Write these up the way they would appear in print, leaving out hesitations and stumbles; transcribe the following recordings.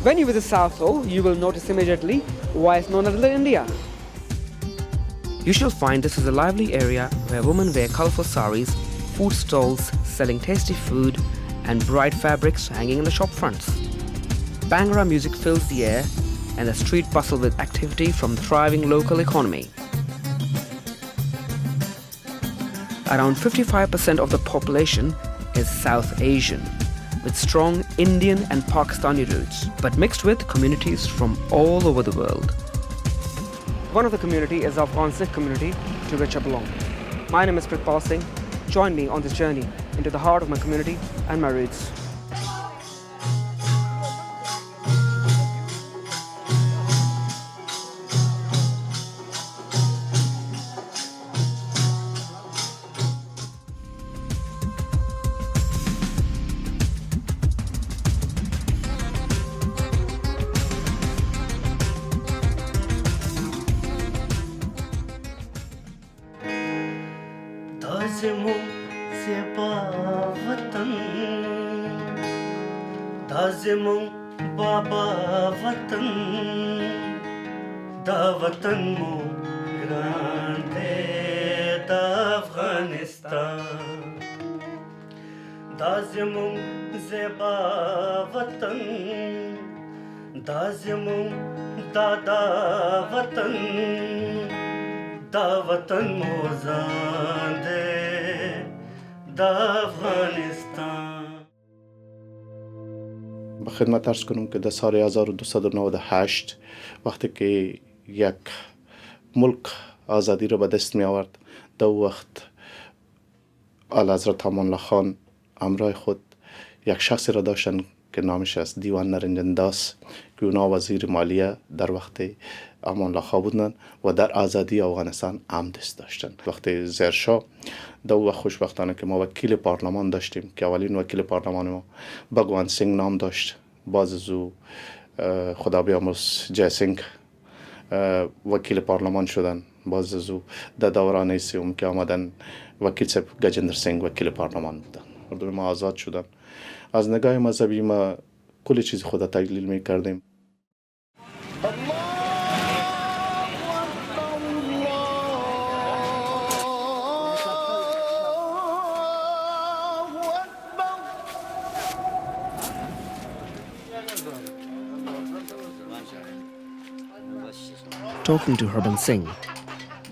When you visit Southall, you will notice immediately why it's known as Little India. You shall find this is a lively area where women wear colourful saris, food stalls selling tasty food, and bright fabrics hanging in the shop fronts. Bhangra music fills the air, and the street bustle with activity from the thriving local economy. Around 55% of the population is South Asian, with strong Indian and Pakistani roots, but mixed with communities from all over the world. One of the community is the Afghan Sikh community, to which I belong. My name is Pritpal Singh. Join me on this journey into the heart of my community and my roots. Tazimum Baba Vatan Da Vatan Mo Grande Da Afghanistan Tazimum Zeba Vatan Tazimum Dada Vatan Da Vatan Mo Zande Da Afghanistan. به خدمت عرض کنم که در سال 1298 وقتی که یک ملک آزادی را به دست می آورد، در وقت اعلیحضرت امان الله خان همراه خود یک شخصی را داشتن که نامش است دیوان نرنجن داس که اونا وزیر مالیه در وقت امان الله خان بودن و در آزادی افغانستان هم دست داشتن. وقتی زیرشاه در وقت خوشبختانه که ما وکیل پارلمان داشتیم که اولین وکیل پارلمان ما بھگوان سنگ نام داشت، باز از او خدا بیامرز جای سنگ وکیل پارلمان شدن، باز از او در دوران سوم که آمدن وکیل صاحب گجندر سنگ وکیل پارلمان بودن. مردم ما آزاد شدن. از نگاه مذهبی ما کلی چیز خدا تجلیل می کردیم. Talking to Harkiran Singh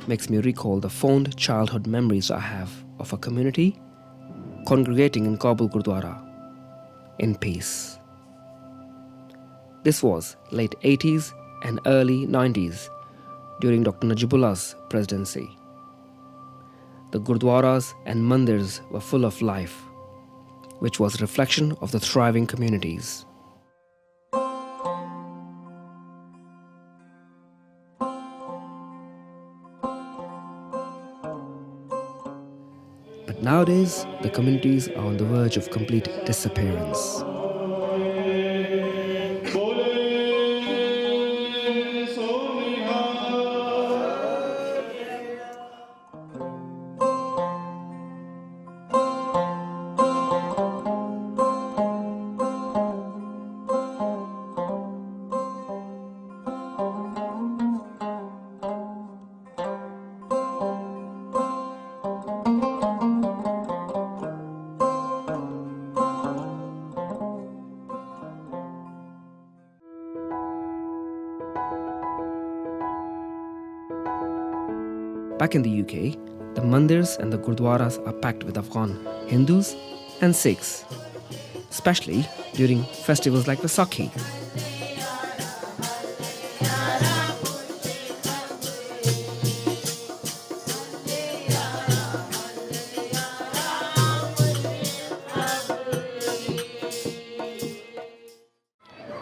makes me recall the fond childhood memories I have of a community congregating in Kabul Gurdwara in peace. This was late 80s and early 90s during Dr. Najibullah's presidency. The Gurdwaras and mandirs were full of life, which was a reflection of the thriving communities. But nowadays, the communities are on the verge of complete disappearance. Back in the UK, the mandirs and the gurdwaras are packed with Afghan Hindus and Sikhs, especially during festivals like Vaisakhi.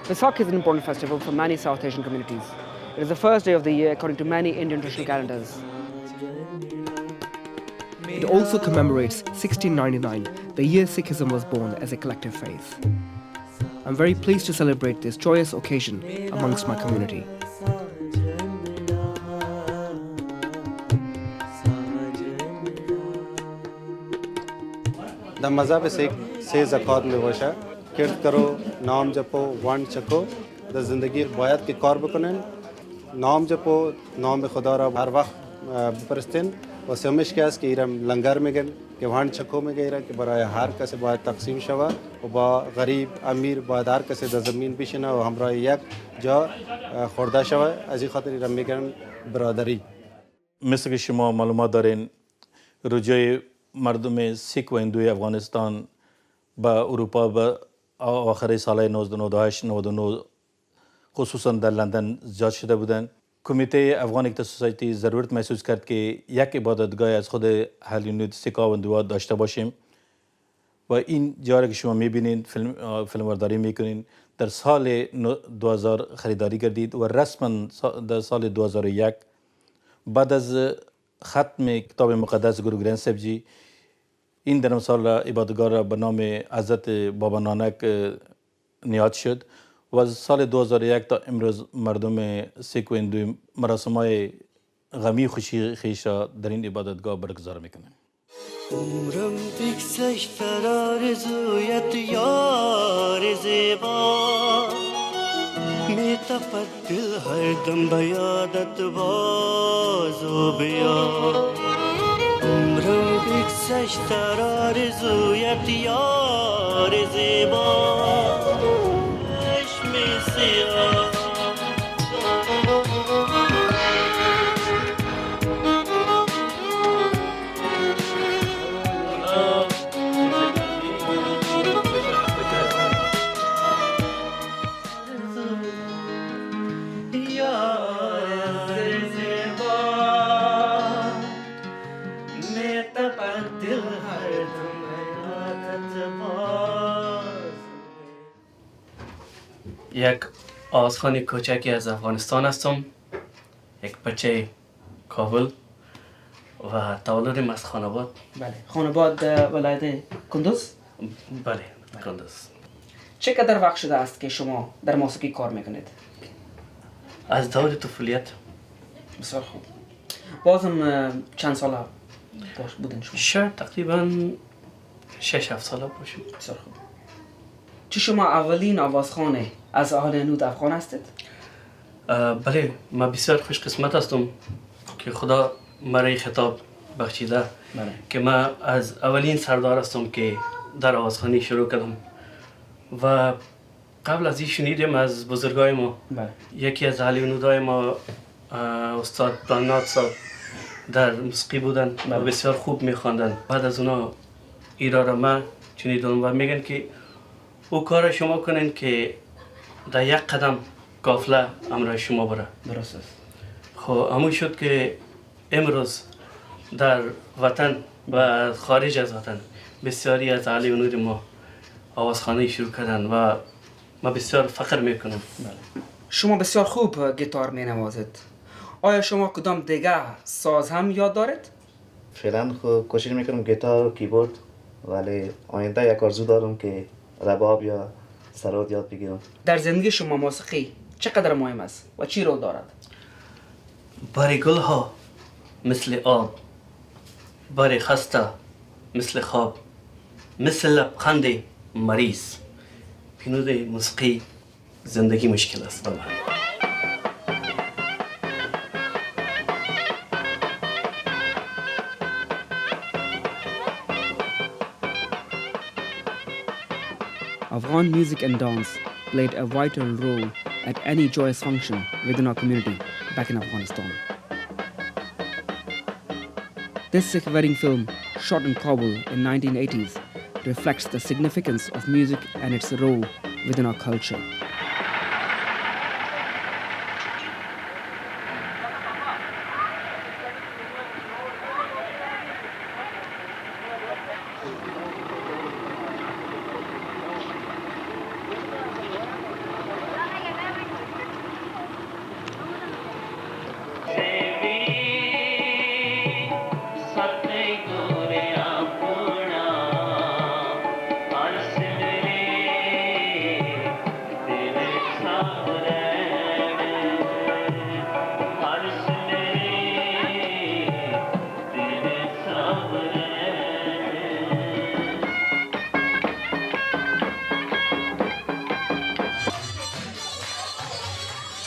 Vaisakhi is an important festival for many South Asian communities. It is the first day of the year according to many Indian traditional calendars. It also commemorates 1699, the year Sikhism was born as a collective faith. I'm very pleased to celebrate this joyous occasion amongst my community. The mazhab Sikh says accordingly, Kirт करो, नाम जपो, वंड चखो, در زندگی باید که کار بکنن، نام جپو، نام خدا را هر وقت بپرستن و سمش که است که ایرم لنگر میگن که وان چکو میگه که برای هر کسی باید تقسیم شود و با غریب امیر باید هر کسی در زمین بشینه و همراه یک جا خورده شود. از این خاطر ایرم میگن برادری. مثل که شما معلومات دارین رجوع مردم سیک و هندوی افغانستان با اروپا به آخر سال 1998 خصوصا در لندن زیاد شده بودند. کمیته افغان اکتا سوسایتی ضرورت محسوس کرد که یک عبادتگاه از خود هلیونید سیکا و هندوها داشته باشیم و این جایی که شما میبینید فیلمبرداری میکنین در سال 2000 خریداری کردید و رسما در سال 2001 بعد از ختم کتاب مقدس گرو گرانت صاحب جی این در سال عبادتگاه را به نام حضرت بابا نانک نیاد شد و از سال 2001 تا امروز مردم سیک و هندو مراسم‌های غمی خوشی خیش را در این عبادتگاه برگزار میکنند. عمرم بگذشت در آرزویت یار زیبا، میتپد دل هر دم به یادت باز و بیا. عمرم بگذشت در آرزویت یار زیبا، چشم سیاه یک آوازخوان کوچکی از افغانستان هستم، یک بچه کابل و تولدم از خانواد. بله، خانواد ولایت کندوز؟ بله، کندوز. چقدر وقت شده است که شما در موسیقی کار میکنید؟ از دور طفولیت. بسیار خوب. بازم چند ساله بودن شما؟ شاید تقریبا 6-7 ساله باشیم. بسیار خوب. چه شما اولین آوازخوان از اهل هنود افغان هستید؟ بله، من بسیار خوش قسمت هستم که خدا مرا خطاب بخشیده. بله. که من از اولین سردار هستم که در آوازخوانی شروع کردم و قبل از این شنیدیم از بزرگای ما. بله. یکی از اهل هنودای ما استاد پلانات صاحب در موسیقی بودن و بسیار خوب میخواندن. بعد از اونا ایرا را من شنیدم و میگن که او کار شما کنین که در یک قدم قافله همراه شما بره. درست است. خب همون شد که امروز در وطن و خارج از وطن بسیاری از اهل هنود ما آوازخوانی شروع کردن و من بسیار فخر میکنم. بله. شما بسیار خوب گیتار می نوازید. آیا شما کدام دیگه ساز هم یاد دارید؟ فعلا خود کوشش میکنم گیتار و کیبورد، ولی آینده یک آرزو دارم که رباب یا سرود یاد بگیرم. در زندگی شما موسیقی چقدر مهم است و چی رول دارد؟ باری گل ها مثل آب، باری خسته مثل خواب، مثل لبخند مریض. پینود موسیقی زندگی مشکل است برای من. Afghan music and dance played a vital role at any joyous function within our community back in Afghanistan. This Sikh wedding film, shot in Kabul in 1980s, reflects the significance of music and its role within our culture.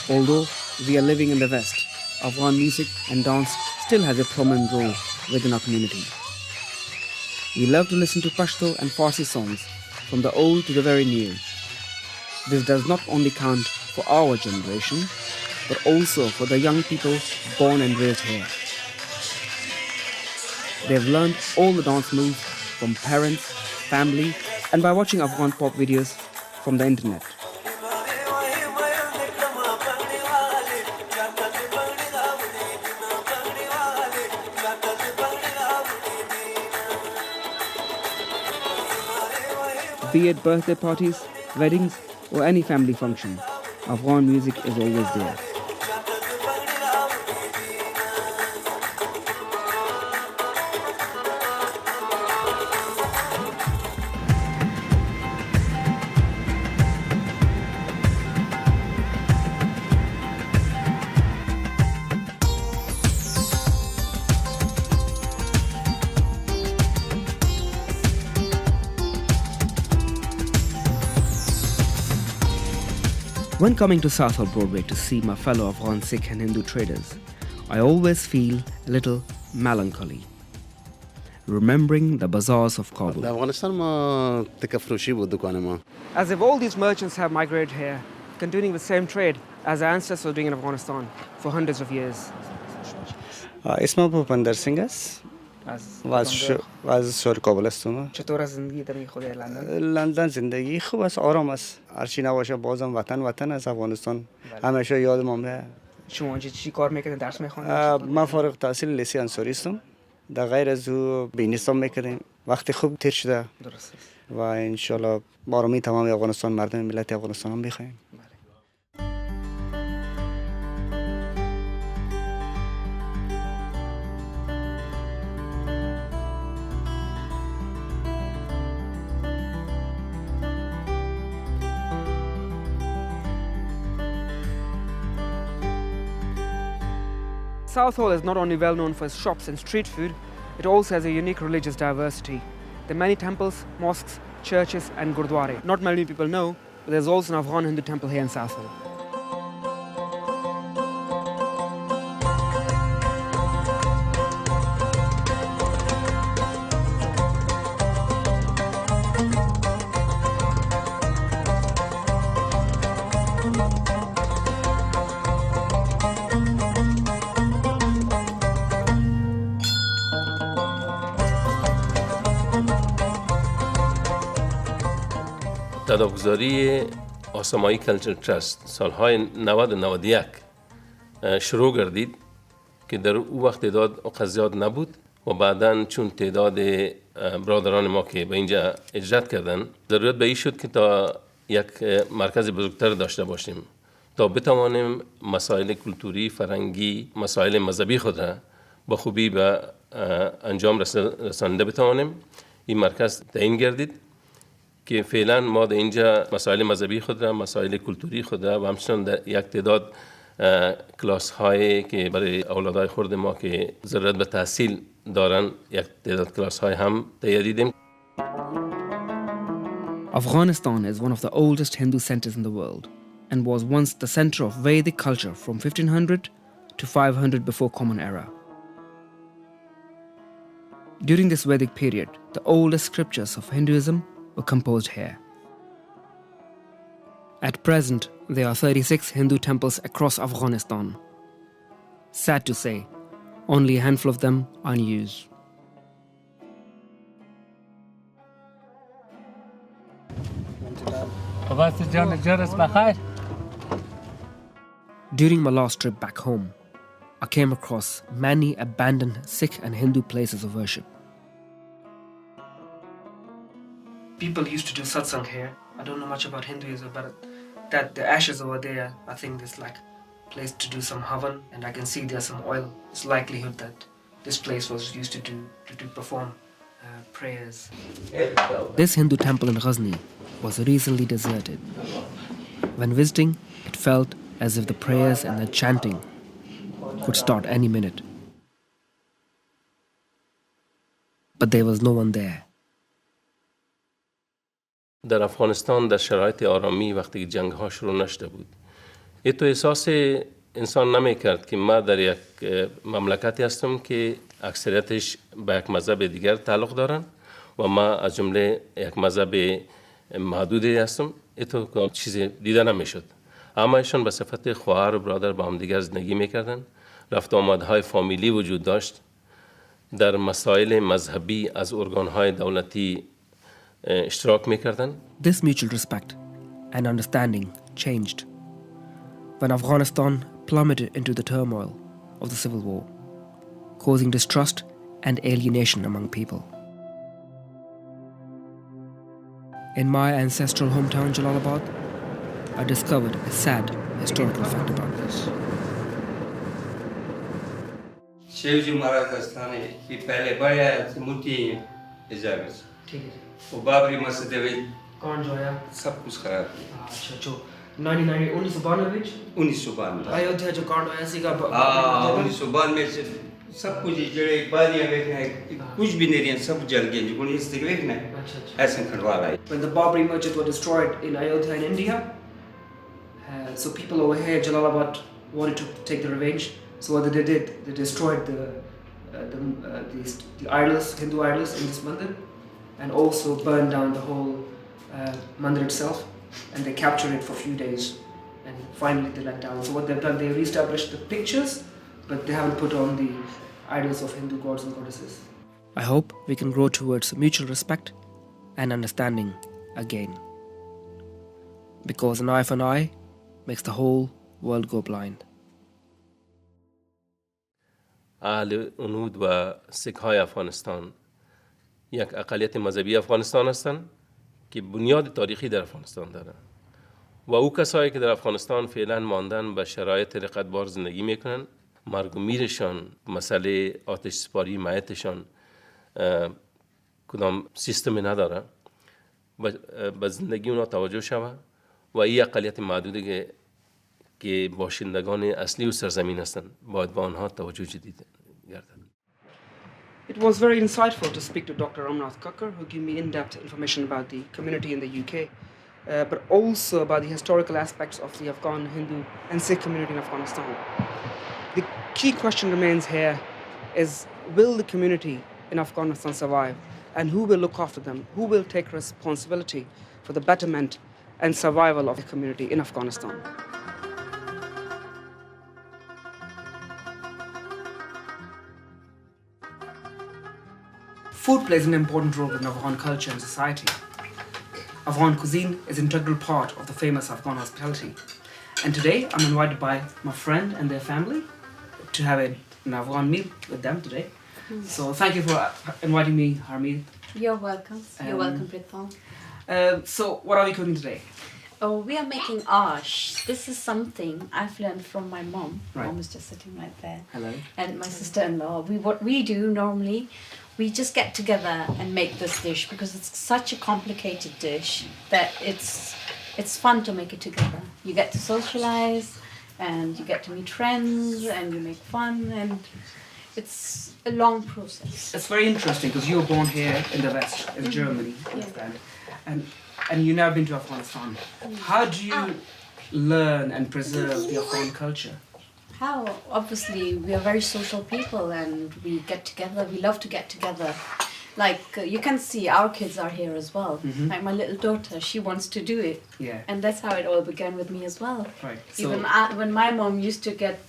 Although we are living in the West, Afghan music and dance still has a prominent role within our community. We love to listen to Pashto and Farsi songs, from the old to the very new. This does not only count for our generation, but also for the young people born and raised here. They've learned all the dance moves from parents, family, and by watching Afghan pop videos from the internet. Be it birthday parties, weddings, or any family function, Afghan music is always there. When coming to Southall Broadway to see my fellow Afghan Sikh and Hindu traders, I always feel a little melancholy, remembering the bazaars of Kabul. As if all these merchants have migrated here, continuing the same trade as our ancestors were doing in Afghanistan for hundreds of years. اسمم Pritpal Singh است. از شهر کابل هستم. چطور از زندگی در خود لندن؟ لندن زندگی خوب است، آرام است. هرچی نباشه بازم وطن از افغانستان همیشه یادم میاد. شما چی کار میکنید؟ درس میخونید؟ من فارغ التحصیل لیسانس انصاری هستم. در غیر از او بینستان میکردیم. وقتی خوب تیر شده. درست است. و ان شاء الله بارمی تمام افغانستان مردم ملت افغانستان هم میخوایم. Southall is not only well known for its shops and street food, it also has a unique religious diversity. There are many temples, mosques, churches and gurdwara. Not many people know, but there's also an Afghan Hindu temple here in Southall. تداوگذاری آسمایی کلچر ترست سالهای 90 و 91 شروع گردید که در او وقت تعداد زیاد نبود و بعداً چون تعداد برادران ما که به اینجا هجرت کردن ضرورت به این شد که تا یک مرکز بزرگتر داشته باشیم تا بتوانیم مسائل کلتوری، فرهنگی، مسائل مذهبی خود را با خوبی به انجام رسانده بتوانیم. این مرکز تعیین گردید که فعلا ما در اینجا مسائل مذهبی خود را، مسائل کلتوری خود را و همچنان در یک تعداد کلاس هایی که برای اولادای خرد ما که ضرورت به تحصیل دارن یک تعداد کلاس های هم تهیه دیدیم. Afghanistan is one of the oldest Hindu centers in the world and was once the center of Vedic culture from 1500 to 500 before Common Era. During this Vedic period, the oldest scriptures of Hinduism were composed here. At present, there are 36 Hindu temples across Afghanistan. Sad to say, only a handful of them are in use. During my last trip back home, I came across many abandoned Sikh and Hindu places of worship. People used to do satsang here. I don't know much about Hinduism, but that the ashes over there, I think there's like a place to do some havan, and I can see there's some oil. It's likelihood that this place was used to perform prayers. This Hindu temple in Ghazni was recently deserted. When visiting, it felt as if the prayers and the chanting could start any minute. But there was no one there. در افغانستان در شرایط آرامی وقتی جنگ ها شروع نشده بود تو احساس انسان نمی کرد که ما در یک مملکتی هستم که اکثریتش به یک مذهب دیگر تعلق دارن و ما از جمله یک مذهب محدودی هستم. تو چیز دیده نمیشد. اما ایشان به صفت خواهر و برادر با هم دیگر زندگی میکردن. رفت آمدهای فامیلی وجود داشت. در مسائل مذهبی از ارگانهای دولتی اشتراک میکردن. This mutual respect and understanding changed when Afghanistan plummeted into the turmoil of the civil war, causing distrust and alienation among people. In my ancestral hometown, Jalalabad, I discovered a sad historical fact about this. Shivji महाराज का स्थान है कि पहले बड़ा मूर्ति इजाजत वो बाबरी मस्जिद में कौन जो आया? सब कुछ खराब अच्छा जो 1992 1992 अयोध्या जो कांड आया सीगा 1992 में सब कुछ जड़े बादियां देखना है कुछ भी नहीं रहे सब जल गए जो इस तरह देखना है ऐसे खंडवाला है. When the Babri masjid were destroyed in Ayodhya in India, so people over here Jalalabad wanted to take the revenge. So what they did, they destroyed the idols, Hindu idols in this mandir, and also burned down the whole mandir itself, and they captured it for a few days, and finally they let down. So what they've done, they reestablished the pictures, but they haven't put on the idols of Hindu gods and goddesses. I hope we can grow towards mutual respect and understanding again, because an eye for an eye makes the whole world go blind. اهل عنود و سیک های افغانستان یک اقلیت مذهبی افغانستان هستند که بنیاد تاریخی در افغانستان دارند و او کسایی که در افغانستان فعلا ماندن به شرایط رقتبار زندگی میکنن. مرگ و میرشان، مسئله آتش سپاری معیتشان کدام سیستمی نداره به زندگی اونا توجه شود و این اقلیت معدودی که باشندگان اصلی و سرزمین هستند باید با آنها توجه جدید گردد. It was very insightful to speak to Dr. Ramnath Kakkar, who gave me in-depth information about the community in the UK, but also about the historical aspects of the Afghan Hindu and Sikh community in Afghanistan. The key question remains here is, will the community in Afghanistan survive, and who will look after them? Who will take responsibility for the betterment and survival of the community in Afghanistan? Food plays an important role in Afghan culture and society. Afghan cuisine is an integral part of the famous Afghan hospitality. And today I'm invited by my friend and their family to have an Afghan meal with them today. So thank you for inviting me, Harmeet. You're welcome. You're welcome, Pritpal. So what are we cooking today? Oh, we are making ash. This is something I've learned from my mom. Right. Mom is just sitting right there. Hello. And my sister-in-law. What we do normally, we just get together and make this dish because it's such a complicated dish that it's fun to make it together. You get to socialize and you get to meet friends and you make fun, and it's a long process. It's very interesting because you were born here in the West, in Germany, I understand. And you've never been to Afghanistan. How do you learn and preserve the Afghan culture? How? Obviously, we are very social people and we get together. We love to get together. Like, you can see our kids are here as well. Mm-hmm. Like my little daughter, she wants to do it. Yeah. And that's how it all began with me as well. Right. Even when my mom used to get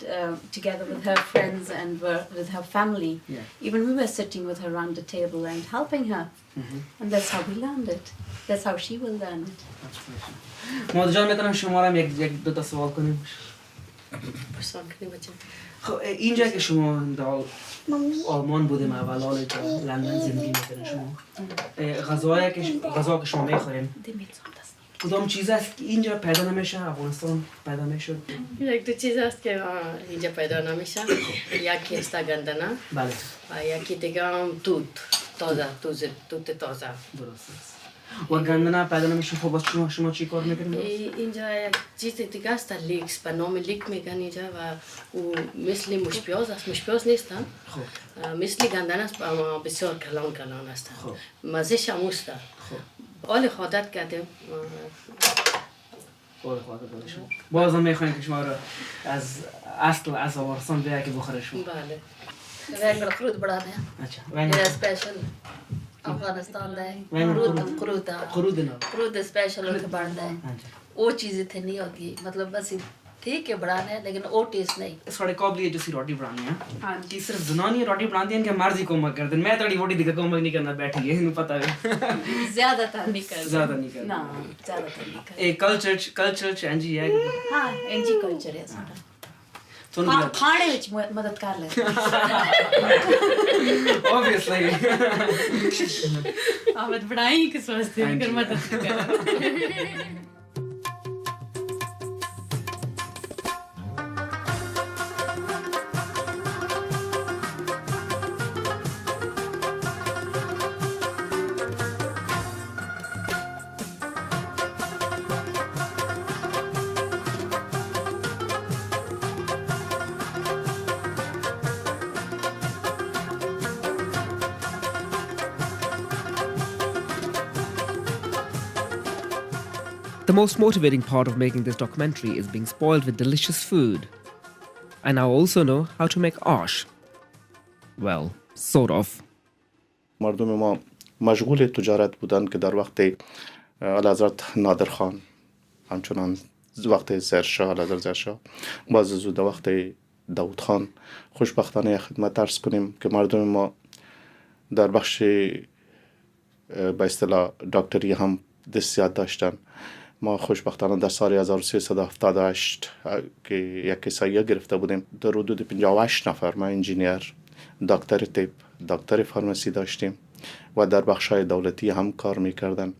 together with her friends and with her family, yeah. even we were sitting with her around the table and helping her. Mm-hmm. And that's how we learned it. That's how she will learn it. That's great. مادر میتونم شما رو یک دو تا سوال کنیم؟ سوال کنیم بچه. خب اینجا که شما در آلمان بودیم اول حالا که لندن زندگی میکنین شما غذا که شما میخورین کدام چیز است که اینجا پیدا نمیشه افغانستان پیدا میشد؟ یک دو چیز است که اینجا پیدا نمیشه. یکی است گندنا بله و یکی دیگه هم توت تازه. درست است. و گندنا پیدا نمیشه. خب باز شما چی کار میکنید؟ اینجا یک چیز دیگه است لیکس به نام لیک میگن اینجا و او مثل مشپیاز است. مشپیاز نیستن. مثل گندنا است اما بسیار کلان است. مزهش هم است. حال عادت کردیم بازم میخوایم که شما رو از اصل از افغانستان به که بخورشون. بله. وینگر خرود بڑا ہے. اچھا. یہ اسپیشل افغانستان دا ہے. خرود اسپیشل ہوتے بڑھتا ہے. وہ چیزیں تھے نہیں ہوتی مطلب بس ٹھیک ہے بڑھانا ہے لیکن وہ ٹیسٹ نہیں. ساڑے قابلیت جو سی روٹی بنانی ہے. ہاں جی صرف زنانی روٹی بناتی ہیں کہ مرضی کو مت کرتے. میں تھوڑی روٹی دیکھ کو نہیں کرنا بیٹھی ہے انہوں پتہ ہے. زیادہ تر نہیں کرتے. زیادہ نہیں کرتے. نا زیادہ تر نہیں کرتے. ایک کلچر چینج ہے. ہاں انجی کلچر ہے سارا. کھانے وچ مدد کر لے. obviously. آمد بڑھائی کس واسطے کر مدد کر. The most motivating part of making this documentary is being spoiled with delicious food. I now also know how to make ash. Well, sort of. مردم ما مشغول تجارت بودن که در وقت اعلیحضرت نادر خان همچنان وقت زرشاه اعلیحضرت زرشاه باز زود وقت داود خان خوشبختانه خدمت عرض کنیم که مردم ما در بخش به اصطلاح دکتری هم دستیات داشتن. ما خوشبختانه در سال 1378 که یک کیسایی گرفته بودیم در حدود 58 نفر ما انجینیر دکتر طب دکتر فارمسی داشتیم و در بخش‌های دولتی هم کار میکردن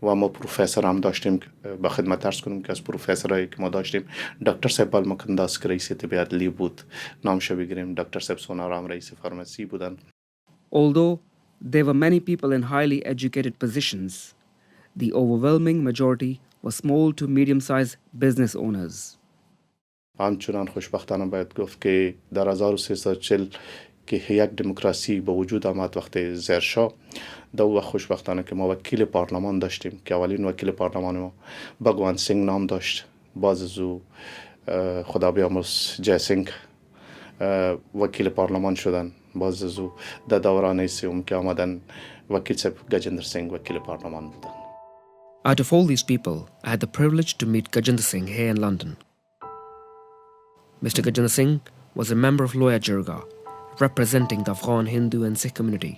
و ما پروفسور هم داشتیم. با خدمت عرض کنیم که از پروفسورایی که ما داشتیم دکتر صاحب المکنداس که رئیس طب عدلی بود نامش بگیریم. دکتر صاحب سونارام رئیس فارمسی بودن. Although there were many people in highly educated positions, the overwhelming majority were small to medium-sized business owners. همچنان خوشبختانه باید گفت که در 1340 که یک دموکراسی به وجود آمد وقت زرشاه دو وقت خوشبختانه که ما وکیل پارلمان داشتیم که اولین وکیل پارلمان ما بھگوان سنگھ نام داشت. باز زو خدا بیامرز جای سنگھ وکیل پارلمان شدن. باز زو در دوران سوم که آمدن وکیل صاحب گجندر سنگھ وکیل پارلمان بودن. Out of all these people, I had the privilege to meet Gajendra Singh here in London. Mr. Gajendra Singh was a member of Loya Jirga, representing the Afghan Hindu and Sikh community.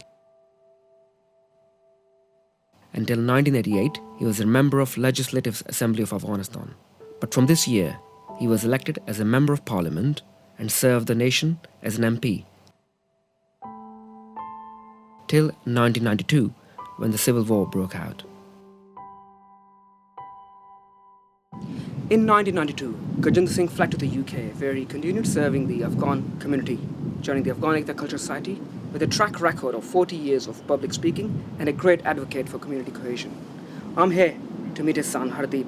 Until 1988, he was a member of Legislative Assembly of Afghanistan. But from this year, he was elected as a member of parliament and served the nation as an MP. Till 1992, when the civil war broke out. In 1992, Gajendra Singh fled to the UK, where he continued serving the Afghan community, joining the Afghan Culture Society with a track record of 40 years of public speaking and a great advocate for community cohesion. I'm here to meet his son, Hardeep,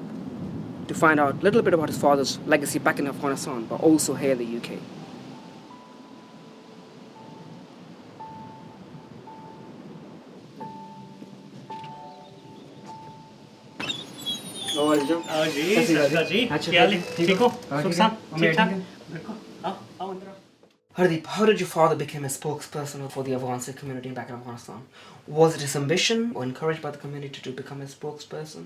to find out a little bit about his father's legacy back in Afghanistan, but also here in the UK. Hardeep, how did your father become a spokesperson for the Afghan Sikh community back in Afghanistan? Was it his ambition or encouraged by the community to become a spokesperson?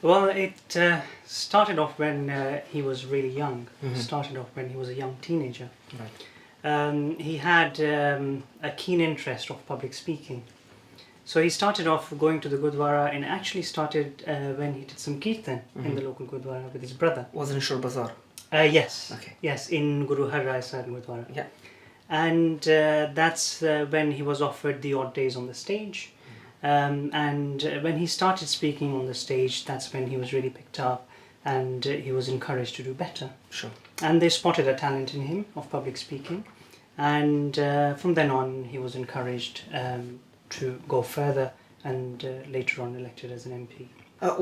Well, it started off when he was really young. Started off when he was a young teenager. Right. He had a keen interest of public speaking. So he started off going to the Gurdwara and actually started when he did some kirtan in the local Gurdwara with his brother. Was it in Shur Bazaar? Yes. Okay. Yes, in Guru Har Rai Sahib Gurdwara. Yeah. And that's when he was offered the odd days on the stage. And when he started speaking on the stage, that's when he was really picked up and he was encouraged to do better. Sure. And they spotted a talent in him of public speaking. And from then on, he was encouraged to go further and later on elected as an MP.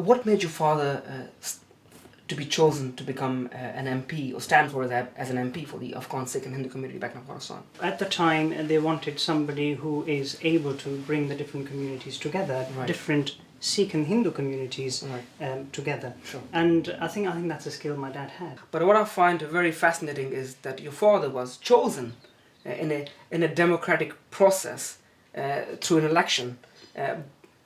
What made your father to be chosen to become an MP or stand for as an MP for the Afghan Sikh and Hindu community back in Afghanistan? At the time, they wanted somebody who is able to bring the different communities together, Right. different Sikh and Hindu communities together. Sure. And I think that's a skill my dad had. But what I find very fascinating is that your father was chosen in a democratic process through an election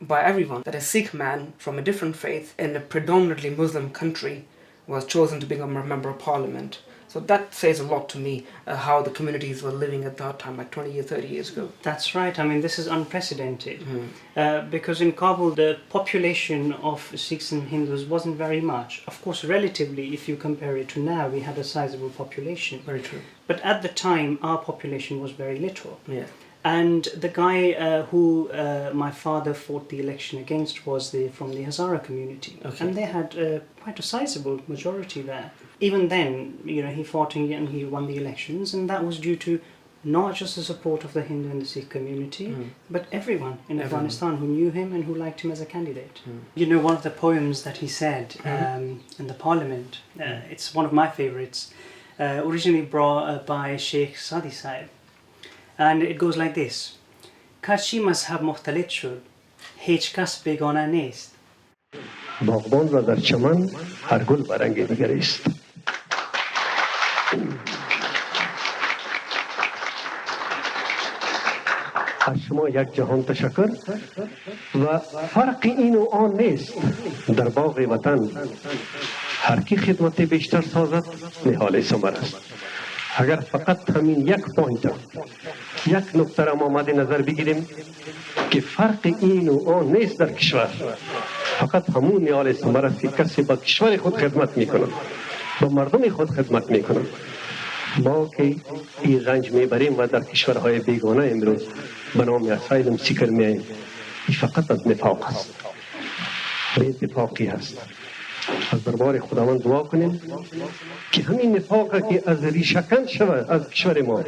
by everyone. That a Sikh man from a different faith in a predominantly Muslim country was chosen to become a member of parliament. So that says a lot to me, how the communities were living at that time, like 20 or 30 years ago. That's right. I mean, this is unprecedented. Because in Kabul, the population of Sikhs and Hindus wasn't very much. Of course, relatively, if you compare it to now, we had a sizable population. Very true. But at the time, our population was very little. Yeah. And the guy who my father fought the election against was from the Hazara community. Okay. And they had quite a sizable majority there. Even then, he fought and he won the elections, and that was due to not just the support of the Hindu and the Sikh community, but everyone in Afghanistan who knew him and who liked him as a candidate. One of the poems that he said in the parliament, it's one of my favorites, originally brought by Sheikh Sadi Sahib. And it goes like this: Karchi mazhab mukhtalit shud, hech kas begona nest. باغبان را در چمن هر گل برنگ دیگر است. از شما یک جهان تشکر و فرق این و آن نیست. در باغ وطن هر کی خدمت بیشتر سازد نهال ثمر است. اگر فقط همین یک پوینت یک نکته را ما مد نظر بگیریم که فرق این و آن نیست در کشور، فقط همون نهال ثمر است که کسی با کشور خود خدمت میکنه، با مردم خود خدمت میکنه. ما که این رنج میبریم و در کشورهای بیگانه امروز به نام اسایلم سیکر میاییم، این فقط از نفاق است، به اتفاقی است. از دربار خداوند دعا کنیم که همین نفاق که از ریشه‌کن شود از کشور ما،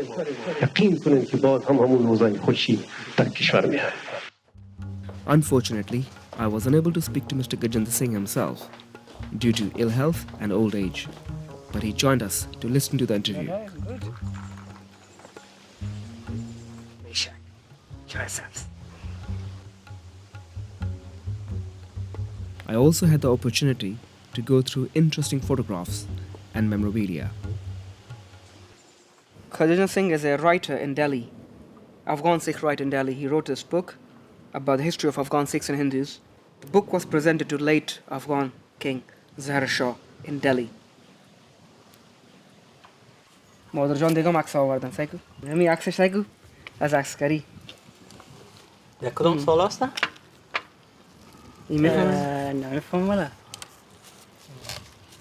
یقین کنیم که باز همون روزای خوشی در کشور میاد. Unfortunately, I was unable to speak to Mr. Gharghasht Singh himself due to ill health and old age, but he joined us to listen to the interview. I also had the opportunity to go through interesting photographs and memorabilia. Gharghasht Singh is a writer in Delhi, Afghan Sikh writer in Delhi. He wrote this book about the history of Afghan Sikhs and Hindus. The book was presented to late Afghan King Zahir Shah in Delhi. مادر جان دیگه عکس آوردن سایکو همین عکسش سایکو از عکسکاری یک کدام سال است؟ این نمیفهم ولی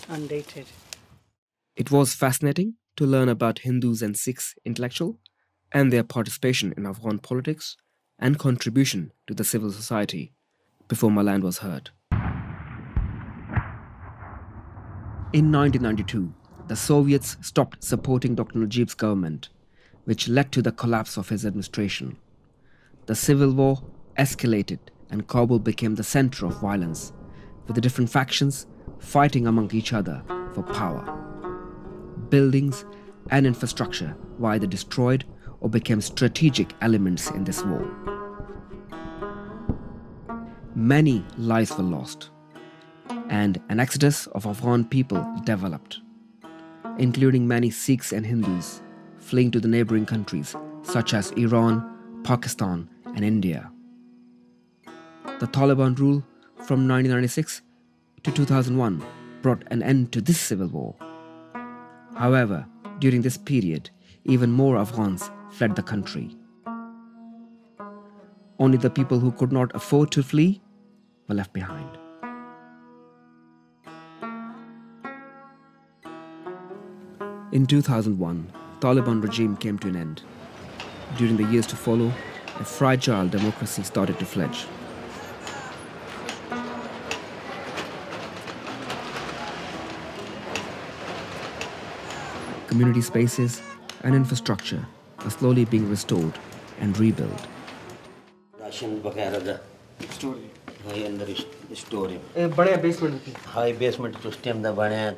undated. It was fascinating to learn about Hindus and Sikhs intellectual and their participation in Afghan politics and contribution to the civil society before my land was heard. In 1992, the Soviets stopped supporting Dr. Najib's government, which led to the collapse of his administration. The civil war escalated and Kabul became the center of violence, with the different factions fighting among each other for power. Buildings and infrastructure were either destroyed or became strategic elements in this war. Many lives were lost, and an exodus of Afghan people developed, including many Sikhs and Hindus fleeing to the neighboring countries such as Iran, Pakistan, and India. The Taliban rule from 1996 to 2001 brought an end to this civil war. However, during this period, even more Afghans fled the country. Only the people who could not afford to flee were left behind. In 2001, Taliban regime came to an end. During the years to follow, a fragile democracy started to fledge. Community spaces and infrastructure are slowly being restored and rebuilt. High basement system da banaya.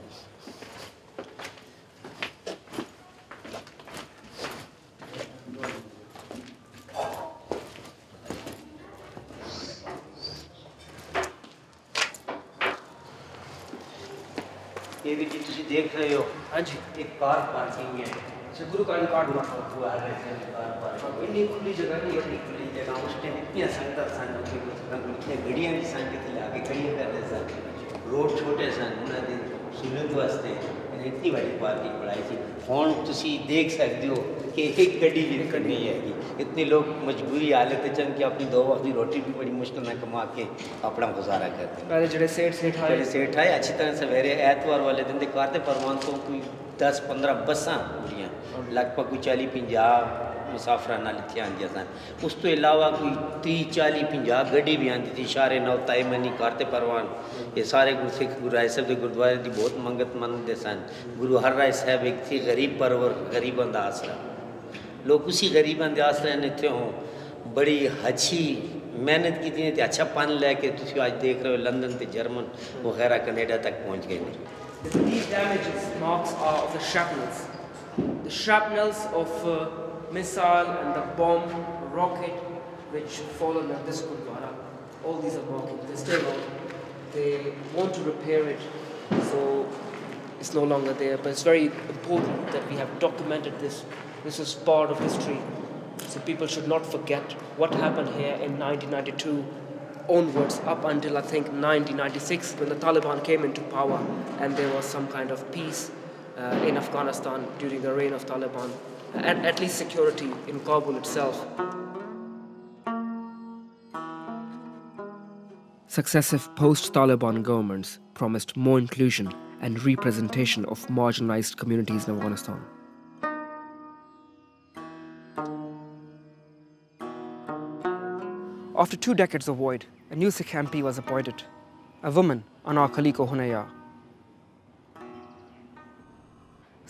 ये भी जी तुम देख रहे हो हाँ जी एक car parking है गुरु का कार इतनी खुली जगह नहीं इतनी खुली जगह उस टाइम इतनी संगत इतने गड्डियाँ भी संगत लाके खड़ी कर रहे सन रोड छोटे सन उन्होंने सहूलत वास्ते इतनी बड़ी पार्किंग बनाई थी ਹੁਣ ਤੁਸੀਂ ਦੇਖ ਸਕਦੇ ਹੋ कि एक गड्डी भी करनी है इतने लोग मजबूरी हालत है कि अपनी 2 वक्त की रोटी भी बड़ी मुश्किल में कमा के अपना गुजारा करते हैं पहले जेडे सेठ आए अच्छी तरह सवेरे एतवार वाले दिन दे करते परवान तो कोई 10-15 बसां पूरियां लगभग कोई 40-50 मुसाफिर नाल इत्थे आंदियां सन उस तो इलावा कोई 30-40-50 गड्डी भी आंदी थी शारे नौ ताईमनी करते परवान ये सारे गुरसिख गुरु राय साहब के गुरुद्वारे की बहुत मंगत मनते सन गुरु हर राय साहब एक थी गरीब परवर गरीबों का आसरा लोग उसी गरीबों के आसरे ने इतने हों बड़ी अच्छी मेहनत की थी अच्छा पन लैके तुम आज देख रहे हो लंदन ते जर्मन वगैरह कनेडा तक पहुँच गए These damages marks are of the shrapnels of missile and the bomb rocket which fallen at this Gurdwara. All these are markings. They still on. They want to repair it, so it's no longer there. But it's very important that we have documented this. This is part of history, so people should not forget what happened here in 1992 onwards up until I think 1996 when the Taliban came into power and there was some kind of peace in Afghanistan during the reign of Taliban and at least security in Kabul itself. Successive post-Taliban governments promised more inclusion and representation of marginalized communities in Afghanistan. After 2 decades of void, a new Sikh MP was appointed, a woman, Kaliko Hunaya.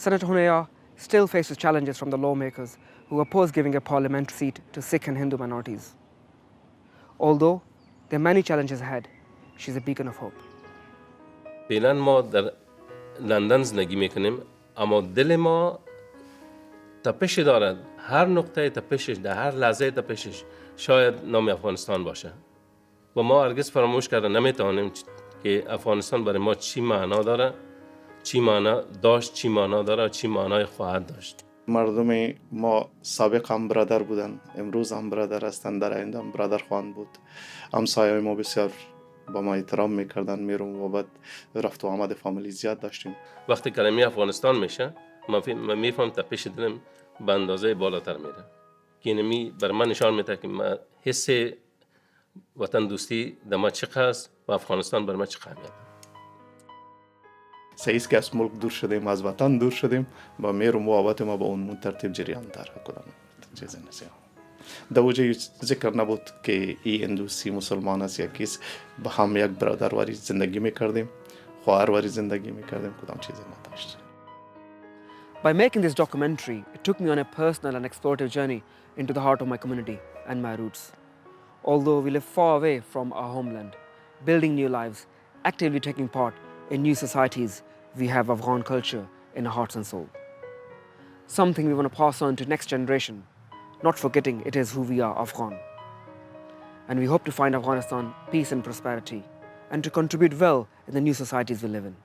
Senator Hunaya still faces challenges from the lawmakers who oppose giving a parliamentary seat to Sikh and Hindu minorities. Although there are many challenges ahead, she's a beacon of hope. فعلا ما در لندن زندگی میکنیم اما دل ما تپش دارد هر نقطه تپشش در هر لحظه تپشش شاید نام افغانستان باشه و ما هرگز فراموش کرده نمیتوانیم که افغانستان برای ما چی معنا داره چی معنا داشت چی معنا داره چی معنای خواهد داشت مردم ما سابق هم برادر بودن امروز هم برادر هستند در آینده هم برادر خواهند بود همسایه‌های ما بسیار با ما احترام میکردن میرم و بعد رفت و آمد فامیلی زیاد داشتیم وقتی کلمه افغانستان میشه من میفهم تپش دلم به اندازه بالاتر میره که اینمی بر من نشان میده که من حس وطن دوستی در ما چقدر است و افغانستان بر من چقدر میاد سعیست که از ملک دور شدیم از وطن دور شدیم با میر و محبت ما با اون ترتیب جریان داره کدام چیزی نیست در وجه ذکر نبود که ای هندوسی مسلمان است یا کس با هم یک برادر واری زندگی میکردیم خواهر واری زندگی میکردیم کدام چیزی نداشت By making this documentary, it took me on a personal and explorative journey into the heart of my community and my roots. Although we live far away from our homeland, building new lives, actively taking part in new societies, we have Afghan culture in our hearts and soul. Something we want to pass on to next generation, not forgetting it is who we are, Afghan. And we hope to find Afghanistan peace and prosperity, and to contribute well in the new societies we live in.